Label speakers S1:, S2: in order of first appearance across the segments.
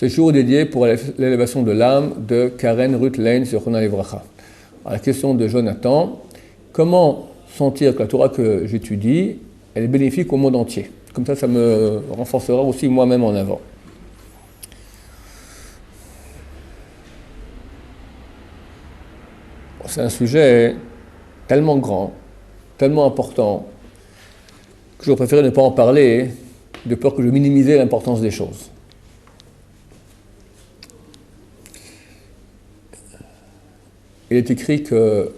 S1: Ce jour est dédié pour l'élévation de l'âme de Karen Ruth Lane sur Zichronah Livracha. La question de Jonathan, comment sentir que la Torah que j'étudie, elle est bénéfique au monde entier? Comme ça me renforcera aussi moi-même en avant. C'est un sujet tellement grand, tellement important, que j'aurais préféré ne pas en parler, de peur que je minimisais l'importance des choses. Il est écrit que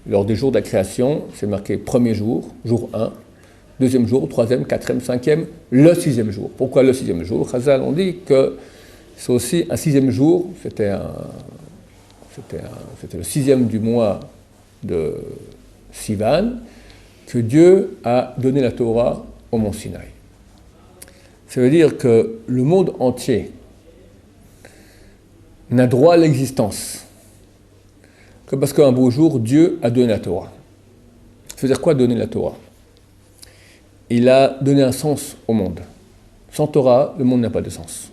S1: lors des jours de la création, c'est marqué premier jour, jour 1, deuxième jour, troisième, quatrième, cinquième, le sixième jour. Pourquoi le sixième jour? Chazal, on dit que c'est aussi un sixième jour, c'était le sixième du mois de Sivan, que Dieu a donné la Torah au mont Sinaï. Ça veut dire que le monde entier n'a droit à l'existence que parce qu'un beau jour, Dieu a donné la Torah. Ça veut dire quoi donner la Torah? Il a donné un sens au monde. Sans Torah, le monde n'a pas de sens.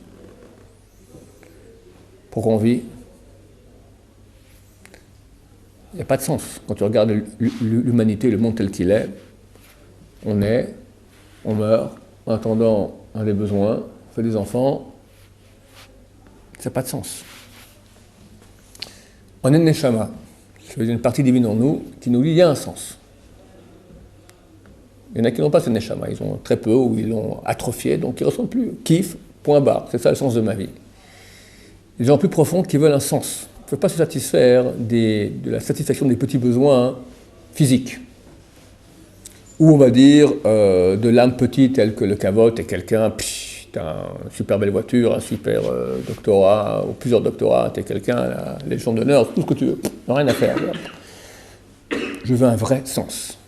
S1: Pourquoi on vit? Il n'y a pas de sens. Quand tu regardes l'humanité, le monde tel qu'il est, on naît, on meurt, en attendant un des besoins, on fait des enfants, ça n'a pas de sens. On est une neshama, c'est une partie divine en nous qui nous dit qu'il y a un sens. Il y en a qui n'ont pas cette neshama, ils ont très peu ou ils l'ont atrophié, donc ils ne ressentent plus. Kiff, point barre, c'est ça le sens de ma vie. Les gens plus profonds qui veulent un sens. Il ne faut pas se satisfaire de la satisfaction des petits besoins physiques. Ou on va dire de l'âme petite telle que le kavod est quelqu'un, t'as une super belle voiture, un super doctorat, ou plusieurs doctorats, t'es quelqu'un, la Légion d'honneur, tout ce que tu veux, rien à faire. Je veux un vrai sens.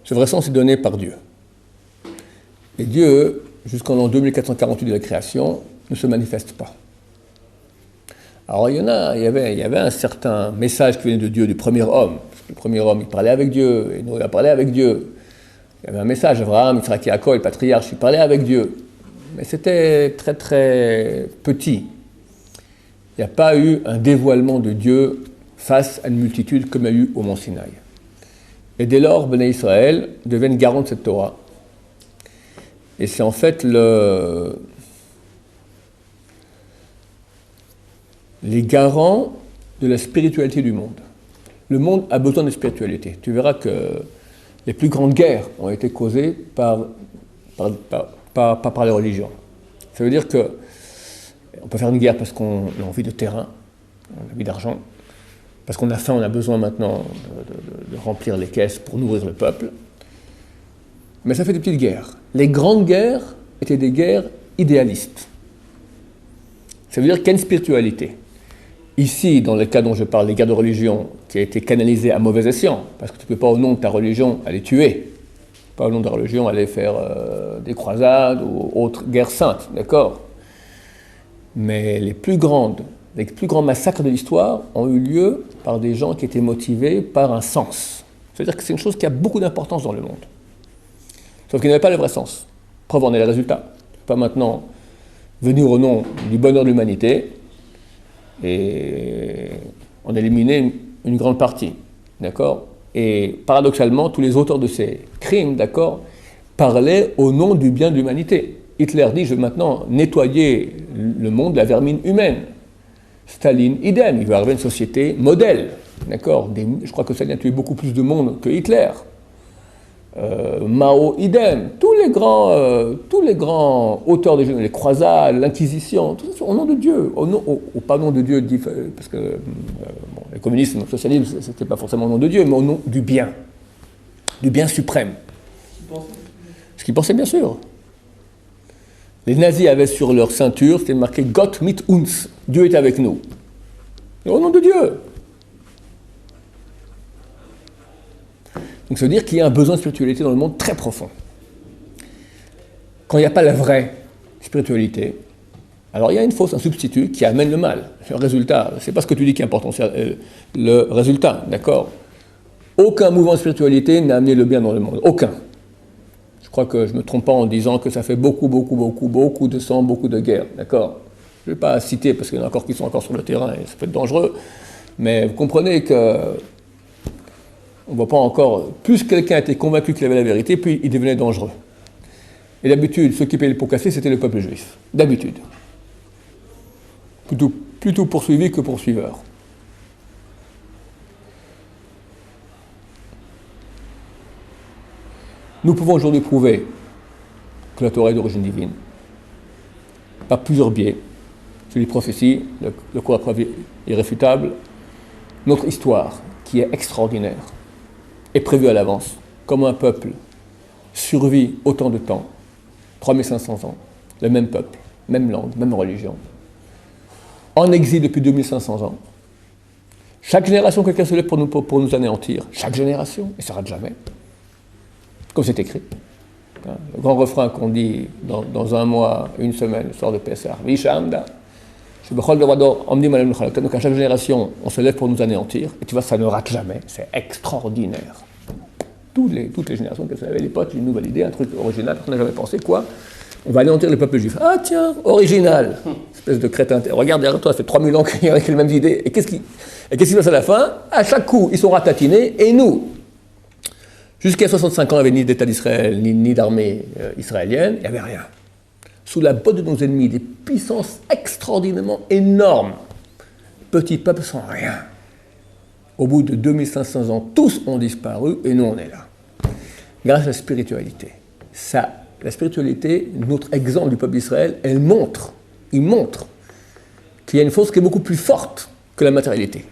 S1: Ce vrai sens est donné par Dieu. Et Dieu, jusqu'en l'an 2448 de la création, ne se manifeste pas. Alors il y avait un certain message qui venait de Dieu, du premier homme. Parce que le premier homme, il parlait avec Dieu, et Noé a parlé avec Dieu. Il y avait un message, Abraham, Yitzhak, Yaakov, le patriarche, il parlait avec Dieu. Mais c'était très très petit. Il n'y a pas eu un dévoilement de Dieu face à une multitude comme il y a eu au mont Sinaï. Et dès lors, Béné Israël deviennent garants de cette Torah. Et c'est en fait les garants de la spiritualité du monde. Le monde a besoin de spiritualité. Tu verras que les plus grandes guerres ont été causées par les religions. Ça veut dire qu'on peut faire une guerre parce qu'on a envie de terrain, on a envie d'argent, parce qu'on a faim, on a besoin maintenant de remplir les caisses pour nourrir le peuple. Mais ça fait des petites guerres. Les grandes guerres étaient des guerres idéalistes. Ça veut dire qu'il y a une spiritualité. Ici, dans le cas dont je parle, les guerres de religion, qui a été canalisée à mauvais escient, parce que tu ne peux pas, au nom de ta religion, aller tuer. Pas au nom de ta religion, aller faire des croisades ou autres guerres saintes, d'accord? Mais les plus grands massacres de l'histoire ont eu lieu par des gens qui étaient motivés par un sens. C'est-à-dire que c'est une chose qui a beaucoup d'importance dans le monde. Sauf qu'il n'avait pas le vrai sens. Preuve en est le résultat. Pas maintenant venir au nom du bonheur de l'humanité et on a éliminé une grande partie, d'accord? Et paradoxalement, tous les auteurs de ces crimes, d'accord, parlaient au nom du bien de l'humanité. Hitler dit, je veux maintenant nettoyer le monde de la vermine humaine. Staline, idem, il veut arriver à une société modèle, d'accord? Je crois que Staline a tué beaucoup plus de monde que Hitler. Mao, idem, tous les grands auteurs des jeux, les croisades, l'Inquisition, tout ça au nom de Dieu, pas au nom de Dieu, parce que le communisme, le socialisme, c'était pas forcément au nom de Dieu, mais au nom du bien suprême. Ce qu'ils pensaient, bien sûr. Les nazis avaient sur leur ceinture, c'était marqué Gott mit uns, Dieu est avec nous. Et au nom de Dieu. Donc ça veut dire qu'il y a un besoin de spiritualité dans le monde très profond. Quand il n'y a pas la vraie spiritualité, alors il y a une fausse, un substitut qui amène le mal. Le résultat, c'est pas ce que tu dis qui est important, c'est le résultat, d'accord? Aucun mouvement de spiritualité n'a amené le bien dans le monde, aucun. crois que je ne me trompe pas en disant que ça fait beaucoup de sang, beaucoup de guerre, d'accord? Je ne vais pas citer parce qu'il y en a encore qui sont encore sur le terrain et ça peut être dangereux, mais vous comprenez que on ne voit pas encore, plus quelqu'un était convaincu qu'il avait la vérité, puis il devenait dangereux. Et d'habitude, ceux qui payaient le pot cassé, c'était le peuple juif, d'habitude. Plutôt poursuivi que poursuiveur. Nous pouvons aujourd'hui prouver que la Torah est d'origine divine, par plusieurs biais. Sur les prophéties, le cours à preuve irréfutable, notre histoire, qui est extraordinaire, est prévue à l'avance. Comment un peuple survit autant de temps, 3500 ans, le même peuple, même langue, même religion, en exil depuis 2500 ans. Chaque génération, quelqu'un se lève pour nous anéantir. Chaque génération, et ça ne rate jamais. Comme c'est écrit. Le grand refrain qu'on dit dans un mois, une semaine, le soir de Pessah, Vishamda. Donc à chaque génération, on se lève pour nous anéantir. Et tu vois, ça ne rate jamais. C'est extraordinaire. Toutes les générations qui se lèvent, les potes, une nouvelle idée, un truc original, on n'a jamais pensé quoi. On va anéantir le peuple juif. Ah tiens, original. Espèce de crétin. Regarde derrière toi, ça fait 3000 ans qu'il y a les mêmes idées. Et qu'est-ce qui se passe à la fin? À chaque coup, ils sont ratatinés. Et nous, jusqu'à 65 ans, il n'y avait ni d'État d'Israël, ni d'armée israélienne. Il n'y avait rien. Sous la botte de nos ennemis, des puissances extraordinairement énormes. Petits peuples sans rien. Au bout de 2500 ans, tous ont disparu et nous, on est là. Grâce à la spiritualité. La spiritualité, notre exemple du peuple d'Israël, il montre qu'il y a une force qui est beaucoup plus forte que la matérialité.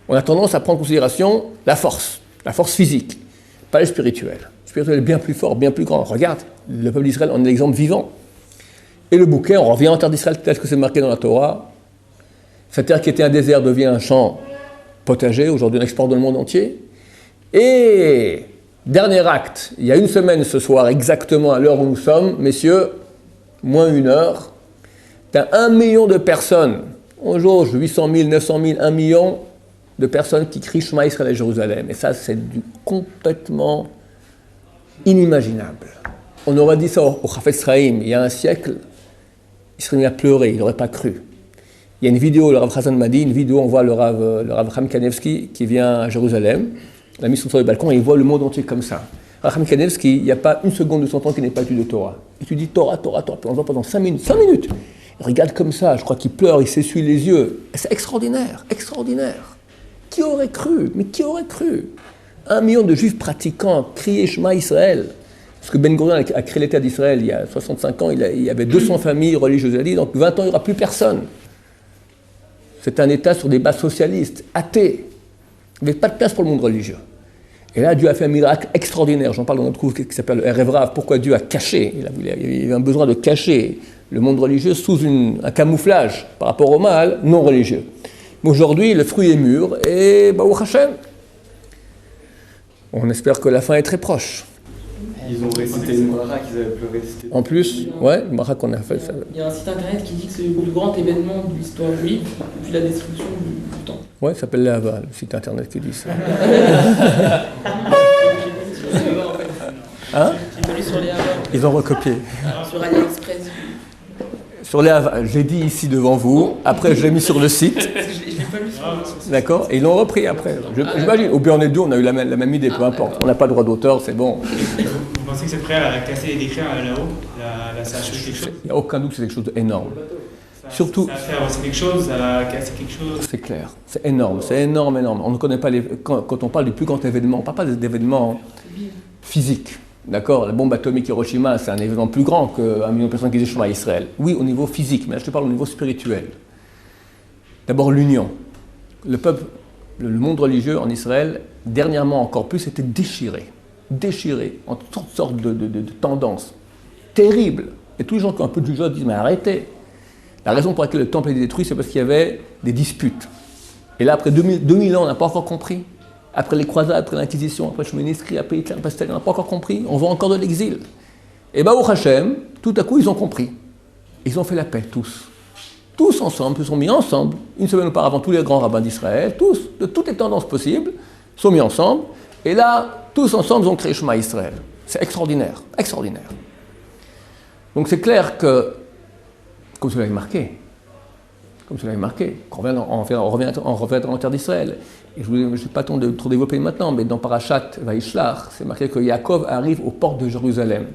S1: On a tendance à prendre en considération la force physique, pas le spirituel. Le spirituel est bien plus fort, bien plus grand. Regarde, le peuple d'Israël en est l'exemple vivant. Et le bouquet, on revient en terre d'Israël tel que c'est marqué dans la Torah. Cette terre qui était un désert devient un champ potager, aujourd'hui on exporte dans le monde entier. Et dernier acte, il y a une semaine ce soir, exactement à l'heure où nous sommes, messieurs, moins 1 heure, tu as 1 million de personnes, on jauge 800 000, 900 000, 1 million de personnes qui crient Shema Israël à Jérusalem. Et ça, c'est complètement inimaginable. On aurait dit ça au Chafetz Chaim, il y a un siècle, il serait mis à pleurer, il n'aurait pas cru. Il y a une vidéo, le Rav Hassan m'a dit, on voit le Rav Chaim Kanevski qui vient à Jérusalem, il a mis son sur le balcon et il voit le monde entier comme ça. Rav Chaim Kanevski, il n'y a pas une seconde de son temps qui n'est pas étudié de Torah. Il étudie Torah, puis on le voit pendant 5 minutes. 5 minutes. Il regarde comme ça, je crois qu'il pleure, il s'essuie les yeux. C'est extraordinaire, extraordinaire. Qui aurait cru? Mais qui aurait cru? 1 million de juifs pratiquants criaient Shema Israël. Parce que Ben Gurion a créé l'État d'Israël il y a 65 ans, il y avait 200 familles religieuses. Il a dit, donc 20 ans, il n'y aura plus personne. C'est un État sur des bases socialistes, athées. Il n'y avait pas de place pour le monde religieux. Et là, Dieu a fait un miracle extraordinaire. J'en parle dans notre cours qui s'appelle Erev Rav. Pourquoi Dieu a caché? Il y avait un besoin de cacher le monde religieux sous un camouflage par rapport au mal non religieux. Mais aujourd'hui, le fruit est mûr et Baruch Hashem. On espère que la fin est très proche.
S2: Ils ont récité une bracha qu'ils avaient pleuré.
S1: En plus, ouais, une bracha qu'on a fait. Ça.
S3: Il y a un site internet qui dit que c'est le plus grand événement de l'histoire juive depuis la destruction du temps.
S1: Ouais, ça s'appelle Léava, le site internet qui dit ça. Hein?
S3: Sur les
S1: Ils ont recopié.
S3: Sur AliExpress.
S1: Sur les Havas, je l'ai dit ici devant vous, après je l'ai mis sur le site.
S3: Je l'ai pas lu sur le site.
S1: D'accord? Et ils l'ont repris après. J'imagine. Ou bien on est deux, on a eu la même idée, peu importe. On n'a pas le droit d'auteur, c'est bon.
S4: Vous pensez que c'est prêt à casser les décrets là-haut? Ça a changé quelque chose?
S1: Il n'y a aucun doute que c'est quelque chose d'énorme. Surtout.
S4: Ça a fait avancer quelque chose, ça a cassé quelque chose.
S1: C'est clair. C'est énorme, énorme. On ne connaît pas quand on parle du plus grand événement, on ne parle pas d'événements physiques. D'accord, la bombe atomique Hiroshima, c'est un événement plus grand qu'1 million de personnes qui disent Shema Israël. Oui, au niveau physique, mais là je te parle au niveau spirituel. D'abord l'union. Le peuple, le monde religieux en Israël, dernièrement encore plus, était déchiré en toutes sortes de tendances terribles. Et tous les gens qui ont un peu de jugeote disent mais arrêtez. La raison pour laquelle le temple a été détruit, c'est parce qu'il y avait des disputes. Et là, après 2000 ans, on n'a pas encore compris. Après les croisades, après l'Inquisition, après Chmielnicki, après Hitler, après Staline, on n'a pas encore compris. On voit encore de l'exil. Et Baruch Hashem, tout à coup, ils ont compris. Ils ont fait la paix, tous. Tous ensemble, se sont mis ensemble. Une semaine auparavant, tous les grands rabbins d'Israël, tous, de toutes les tendances possibles, sont mis ensemble. Et là, tous ensemble, ils ont créé Shema Israël. C'est extraordinaire, extraordinaire. Donc c'est clair que, comme cela est marqué, qu'on revient en terre d'Israël. Et je ne vais pas trop développer maintenant, mais dans Parashat Vaishlach, c'est marqué que Yaakov arrive aux portes de Jérusalem.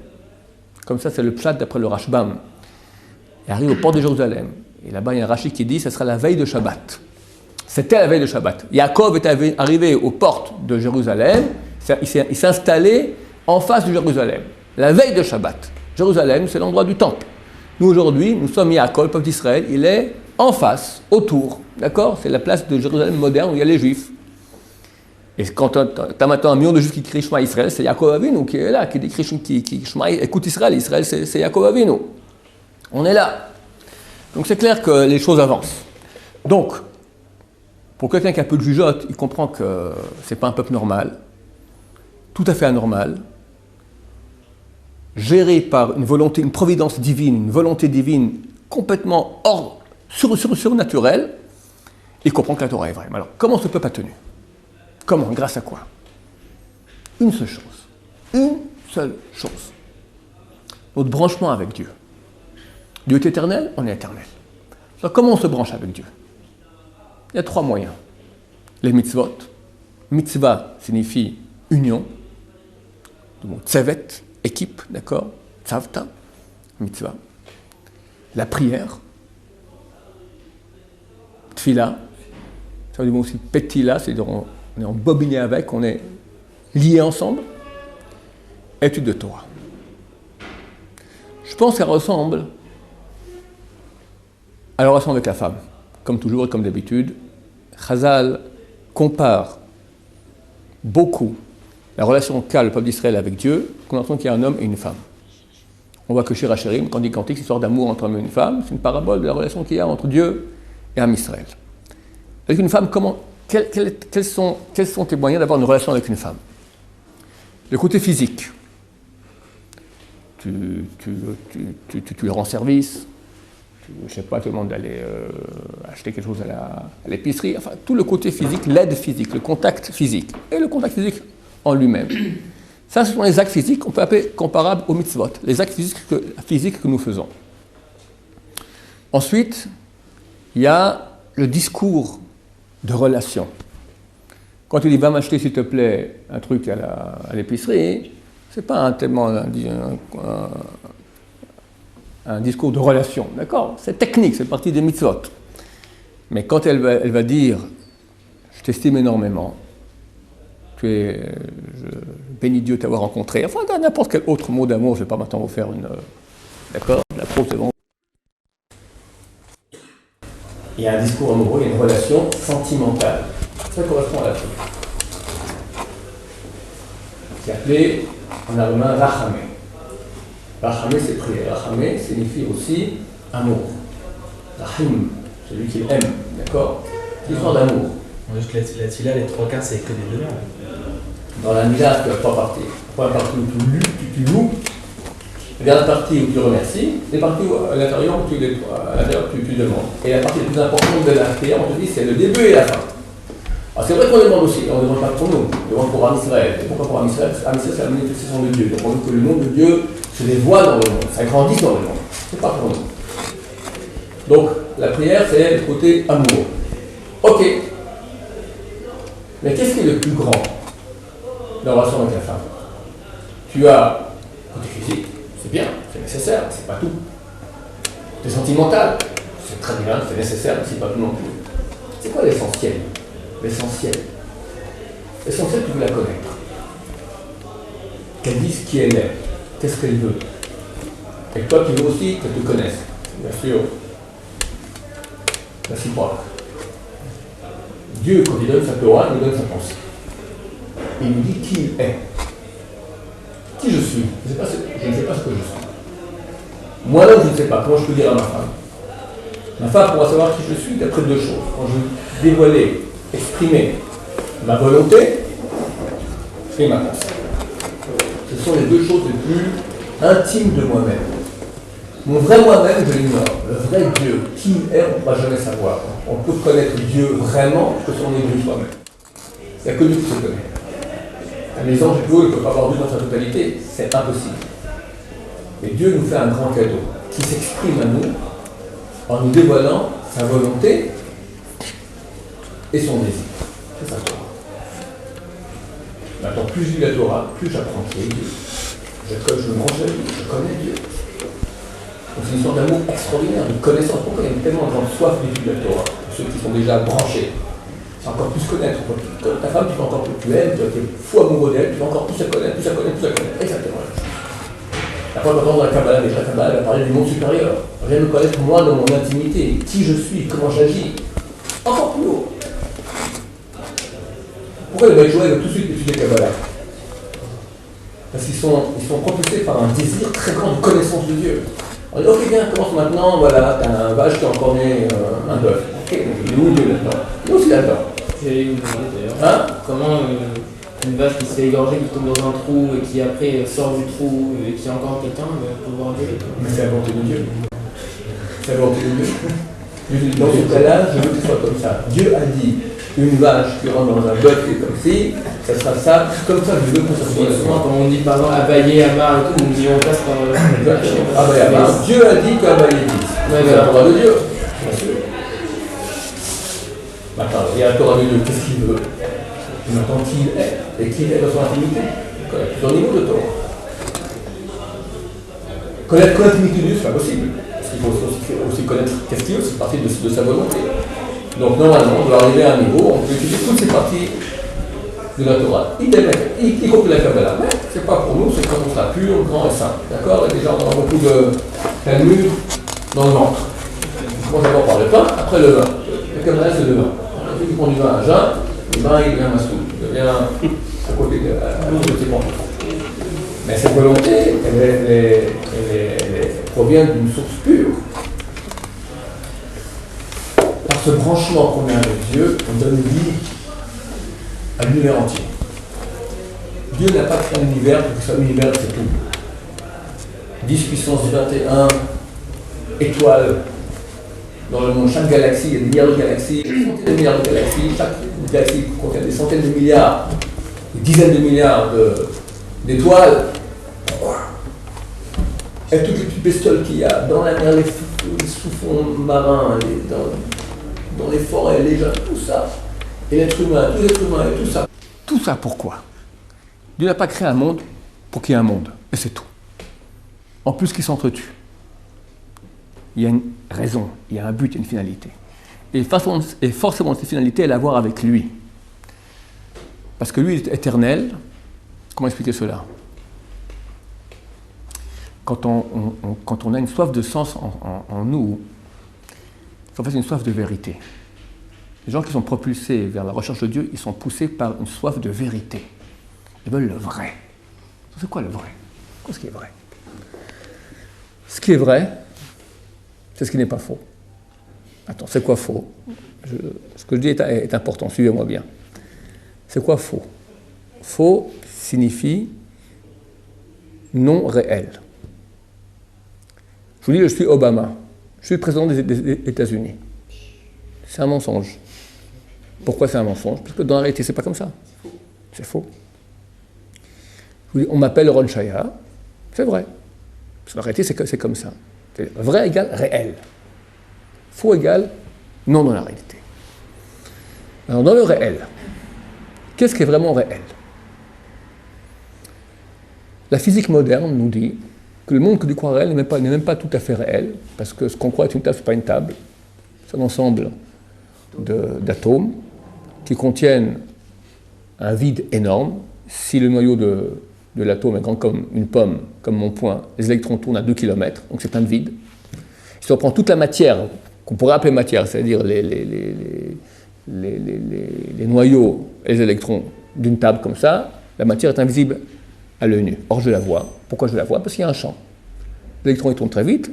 S1: Comme ça, c'est le pshat d'après le Rashbam. Il arrive aux portes de Jérusalem. Et là-bas, il y a un Rashi qui dit que ce sera la veille de Shabbat. C'était la veille de Shabbat. Yaakov est arrivé aux portes de Jérusalem, il s'est installé en face de Jérusalem. La veille de Shabbat. Jérusalem, c'est l'endroit du temple. Nous, aujourd'hui, nous sommes Yaakov, le peuple d'Israël, il est en face, autour, d'accord? C'est la place de Jérusalem moderne où il y a les Juifs. Et quand tu as maintenant un million de Juifs qui crient Shema Israël, c'est Yaakov Avinu qui est là, qui décrit Shema, écoute Israël, Israël c'est Yaakov Avinu. On est là. Donc c'est clair que les choses avancent. Donc, pour quelqu'un qui a un peu de jugeote, il comprend que c'est pas un peuple normal, tout à fait anormal, géré par une volonté, une providence divine, une volonté divine complètement surnaturelle, il comprend que la Torah est vraie. Alors, comment ce peuple a tenu? Comment? Grâce à quoi? Une seule chose. Une seule chose. Notre branchement avec Dieu. Dieu est éternel, on est éternel. Alors, comment on se branche avec Dieu? Il y a 3 moyens. Les mitzvot. Mitzvah signifie union. Le mot tsevet, équipe, d'accord? Tzavta, mitzvah. La prière. Tfila. Ça veut dire aussi petila, c'est-à-dire on est embobiné avec, on est liés ensemble. Étude de Torah. Je pense que ça ressemble à la relation avec la femme. Comme toujours et comme d'habitude, Chazal compare beaucoup la relation qu'a le peuple d'Israël avec Dieu, qu'on entend qu'il y a un homme et une femme. On voit que chez Racherim, quand il dit cantique, c'est une histoire d'amour entre un homme et une femme, c'est une parabole de la relation qu'il y a entre Dieu et Am Israël. Avec une femme, quels sont tes moyens d'avoir une relation avec une femme? Le côté physique. Tu lui rends service, je ne sais pas, tu demandes d'aller acheter quelque chose à l'épicerie, enfin, tout le côté physique, l'aide physique, le contact physique. Et le contact physique en lui-même. Ça, ce sont les actes physiques qu'on peut appeler comparables aux mitzvot, les actes physiques que nous faisons. Ensuite, il y a le discours de relation. Quand tu dis « va m'acheter s'il te plaît un truc à l'épicerie », ce n'est pas tellement un discours de relation, d'accord? C'est technique, c'est partie des mitzvot. Mais quand elle va dire « je t'estime énormément », je bénis Dieu de t'avoir rencontré, enfin n'importe quel autre mot d'amour, je ne vais pas maintenant vous faire d'accord, la preuve c'est bon. Il y a un discours amoureux, il y a une relation sentimentale. Ça correspond à la chose. C'est appelé en allemand rachamé. Rachamé, c'est prière. Rachamé signifie aussi amour. Rachim, celui qui aime, d'accord? C'est l'histoire d'amour.
S5: Juste la tfila, les 3 quarts, c'est que des bonheurs.
S1: Dans la mila, tu as 3 parties. La première partie où tu loues, la dernière partie où tu remercies, et la partie à l'intérieur où tu demandes. Et la partie la plus importante de la prière, on te dit, c'est le début et la fin. Alors c'est vrai qu'on demande aussi, on ne demande pas pour nous, on demande pour Am Israël. Et pourquoi pour Am Israël? Am Israël, c'est la manifestation de Dieu. Donc on veut que le nom de Dieu se dévoile dans le monde, ça grandisse dans le monde. C'est pas pour nous. Donc la prière, c'est le côté amour. Ok. Mais qu'est-ce qui est le plus grand dans la relation avec la femme? Tu as le côté physique, c'est bien, c'est nécessaire, c'est pas tout. C'est sentimental, c'est très bien, c'est nécessaire, mais c'est pas tout non plus. C'est quoi l'essentiel? L'essentiel, tu veux la connaître. Qu'elle dise qui elle est, qu'est-ce qu'elle veut. Et toi, tu veux aussi qu'elle te connaisse. Bien sûr, réciproque. Dieu, quand il donne sa Torah, il nous donne sa pensée. Il nous dit qui il est. Qui je suis. Je ne sais pas ce que je suis. Moi-même, je ne sais pas. Comment je peux dire à ma femme? Ma femme pourra savoir qui je suis d'après 2 choses. Quand je dévoiler, exprimer ma volonté et ma pensée. Ce sont les 2 choses les plus intimes de moi-même. Mon vrai moi-même, je l'ignore. Le vrai Dieu, qui il est, on ne pourra jamais savoir. On peut connaître Dieu vraiment que si on est Dieu soi-même. Il n'y a que Dieu qui se connaît. Les anges plus hauts ne peuvent pas avoir Dieu dans sa totalité, c'est impossible. Mais Dieu nous fait un grand cadeau qui s'exprime à nous en nous dévoilant sa volonté et son désir. C'est ça. Maintenant, plus je lis la Torah, plus j'apprends qui est Dieu. Je me branche à lui, je connais Dieu. Donc c'est une sorte d'amour extraordinaire, de connaissance. Pourquoi il y a tellement de grande soif d'étude de la Torah? Ceux qui sont déjà branchés. C'est encore plus connaître. Ta femme, tu vas encore plus aimer, tu es fou amoureux d'elle, tu vas encore plus la connaître, plus la connaître, plus la connaître. Exactement. Après, on va dans la Kabbalah, déjà la Kabbalah va parler du monde supérieur. Rien me connaître moi dans mon intimité, qui je suis, comment j'agis. Encore plus haut. Pourquoi les Baïchouais veulent tout de suite étudier Kabbalah? Parce qu'ils sont propulsés par un désir très grand de connaissance de Dieu. On dit, ok, bien, commence maintenant, voilà, t'as un vache qui a encore né un bœuf. Ok, il est où Dieu là-dedans? Il est aussi là-dedans.
S6: J'allais vous demander d'ailleurs.
S1: Hein?
S6: Comment une vache qui se fait égorger, qui tombe dans un trou et qui après sort du trou et qui est encore quelqu'un peut voir Dieu?
S1: Mais c'est la volonté de Dieu. C'est la volonté de Dieu. Dans ce cas-là, je veux que ce soit comme ça. Dieu a dit, une vache qui rentre dans un bœuf qui est comme ci, ça sera ça, comme ça, je veux que ça soit.
S6: Souvent, quand on dit par exemple Abaye, Amar et tout, on dit on passe par.
S1: Abaye, Amar. Dieu a dit qu'Abaye est 10. C'est la Torah de Dieu. Bien sûr. Maintenant, il y a la Torah de Dieu, qu'est-ce qu'il veut? Maintenant, qui il est et qui il est dans son intimité. Il connaît plusieurs niveaux de Torah. Connaître l'intimité de Dieu, c'est pas possible. Parce qu'il faut aussi connaître qu'est-ce qu'il veut, c'est partie de sa volonté. Donc normalement, on doit arriver à un niveau, on peut étudier toutes ces parties de la Torah, y compris la Kabbalah. Mais c'est pas pour nous, c'est quand on sera pur, grand et saint. D'accord? Il y a déjà beaucoup de Talmud dans le ventre. On commence d'abord par le pain, après le vin. La Kabbalah, c'est le vin. Ceux qui prend du vin à jeun, le vin il devient massoul, il devient à côté de ses pantoufles. Mais cette volonté, elle provient d'une source pure. Par ce branchement qu'on a avec Dieu, on donne vie à l'univers entier. Dieu n'a pas créé un univers pour que ce soit un univers, c'est tout. 10 puissance 21 étoiles dans le monde. Chaque galaxie, il y a des milliards de galaxies, des centaines de milliards de galaxies. Chaque galaxie contient des centaines de milliards, des dizaines de milliards d'étoiles. Et toutes les petites bestioles qu'il y a dans la mer, les sous-fonds marins, dans les forêts, les gens, tout ça. Et l'être humain, tous les êtres humains et tout ça. Tout ça pourquoi? Dieu n'a pas créé un monde pour qu'il y ait un monde. Et c'est tout. En plus qu'il s'entretue. Il y a une raison, il y a un but, il y a une finalité. Et forcément, cette finalité, elle a à voir avec lui. Parce que lui est éternel. Comment expliquer cela? Quand on a une soif de sens en nous, c'est en fait une soif de vérité. Les gens qui sont propulsés vers la recherche de Dieu, ils sont poussés par une soif de vérité. Ils veulent le vrai. C'est quoi le vrai? Qu'est-ce qui est vrai? Ce qui est vrai, c'est ce qui n'est pas faux. Attends, c'est quoi faux? Ce que je dis est important, suivez-moi bien. C'est quoi faux? Faux signifie non réel. Je vous dis, je suis Obama. Je suis le président des États-Unis. C'est un mensonge. Pourquoi c'est un mensonge? Parce que dans la réalité, c'est pas comme ça. C'est faux. Je vous dis, on m'appelle Ron Shaya. C'est vrai. Parce que la réalité, c'est comme ça. Vrai égale réel. Faux égale non dans la réalité. Alors, dans le réel, qu'est-ce qui est vraiment réel? La physique moderne nous dit que le monde que tu crois réel n'est même pas tout à fait réel, parce que ce qu'on croit être une table, ce n'est pas une table. C'est un ensemble d'atomes qui contiennent un vide énorme. Si le noyau de l'atome est grand comme une pomme, comme mon poing, les électrons tournent à 2 km, donc c'est un vide. Si on prend toute la matière, qu'on pourrait appeler matière, c'est-à-dire les noyaux et les électrons d'une table comme ça, la matière est invisible à l'œil nu. Or, je la vois. Pourquoi je la vois? Parce qu'il y a un champ. L'électron, il tourne très vite,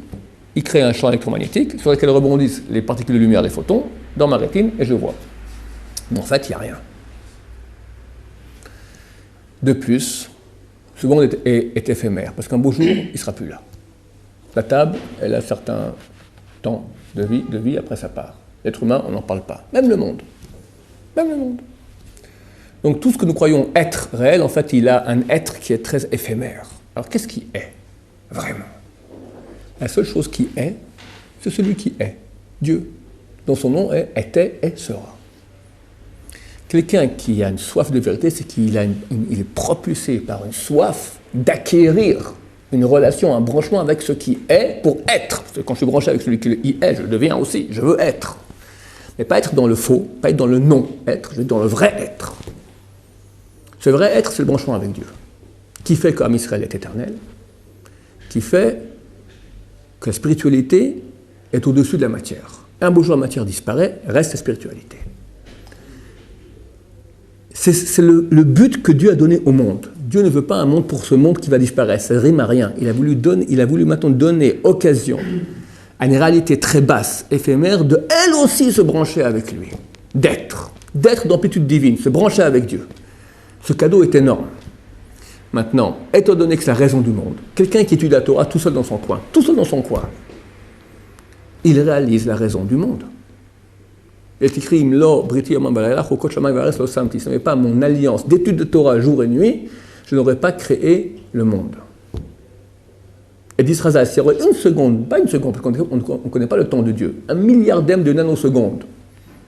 S1: il crée un champ électromagnétique sur lequel rebondissent les particules de lumière, les photons, dans ma rétine, et je vois. Mais en fait, il n'y a rien. De plus, ce monde est éphémère, parce qu'un beau jour, il ne sera plus là. La table, elle a un certain temps de vie, après ça part. L'être humain, on n'en parle pas. Même le monde. Même le monde. Donc tout ce que nous croyons être réel, en fait, il a un être qui est très éphémère. Alors qu'est-ce qui est, vraiment? La seule chose qui est, c'est celui qui est, Dieu, dont son nom est, était et sera. Quelqu'un qui a une soif de vérité, c'est qu'il est propulsé par une soif d'acquérir une relation, un branchement avec ce qui est pour être. Parce que quand je suis branché avec celui qui est, je le deviens aussi, je veux être. Mais pas être dans le faux, pas être dans le non-être, je veux être dans le vrai être. Ce vrai être, c'est le branchement avec Dieu, qui fait qu'Am Israël est éternel, qui fait que la spiritualité est au-dessus de la matière. Un beau jour, la matière disparaît, reste la spiritualité. C'est le but que Dieu a donné au monde. Dieu ne veut pas un monde pour ce monde qui va disparaître, ça ne rime à rien. Il a voulu maintenant donner occasion à une réalité très basse, éphémère, de elle aussi se brancher avec lui, d'être d'amplitude divine, se brancher avec Dieu. Ce cadeau est énorme. Maintenant, étant donné que c'est la raison du monde, quelqu'un qui étudie la Torah tout seul dans son coin, il réalise la raison du monde. Il est écrit, si ce n'est pas mon alliance d'étude de Torah jour et nuit, je n'aurais pas créé le monde. Et dit Razal, s'il y aurait une seconde, pas une seconde, parce qu'on ne connaît pas le temps de Dieu, un milliardième de nanoseconde.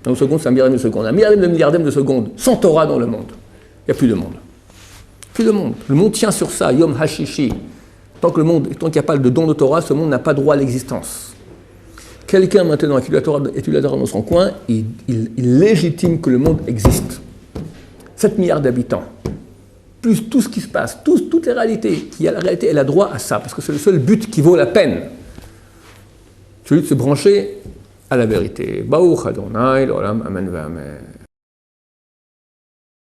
S1: Nanoseconde, c'est un milliardième de seconde. Un milliardième de seconde sans Torah dans le monde. Il n'y a plus de monde. Plus de monde. Le monde tient sur ça, Yom Hashishi. Tant qu'il n'y a pas de don de Torah, ce monde n'a pas droit à l'existence. Quelqu'un maintenant qui étudie la Torah dans son coin, il légitime que le monde existe. 7 milliards d'habitants. Plus tout ce qui se passe, toutes les réalités, qui a la réalité, elle a droit à ça, parce que c'est le seul but qui vaut la peine. Celui de se brancher à la vérité. Baruch Adonai, l'olam, amen, amen.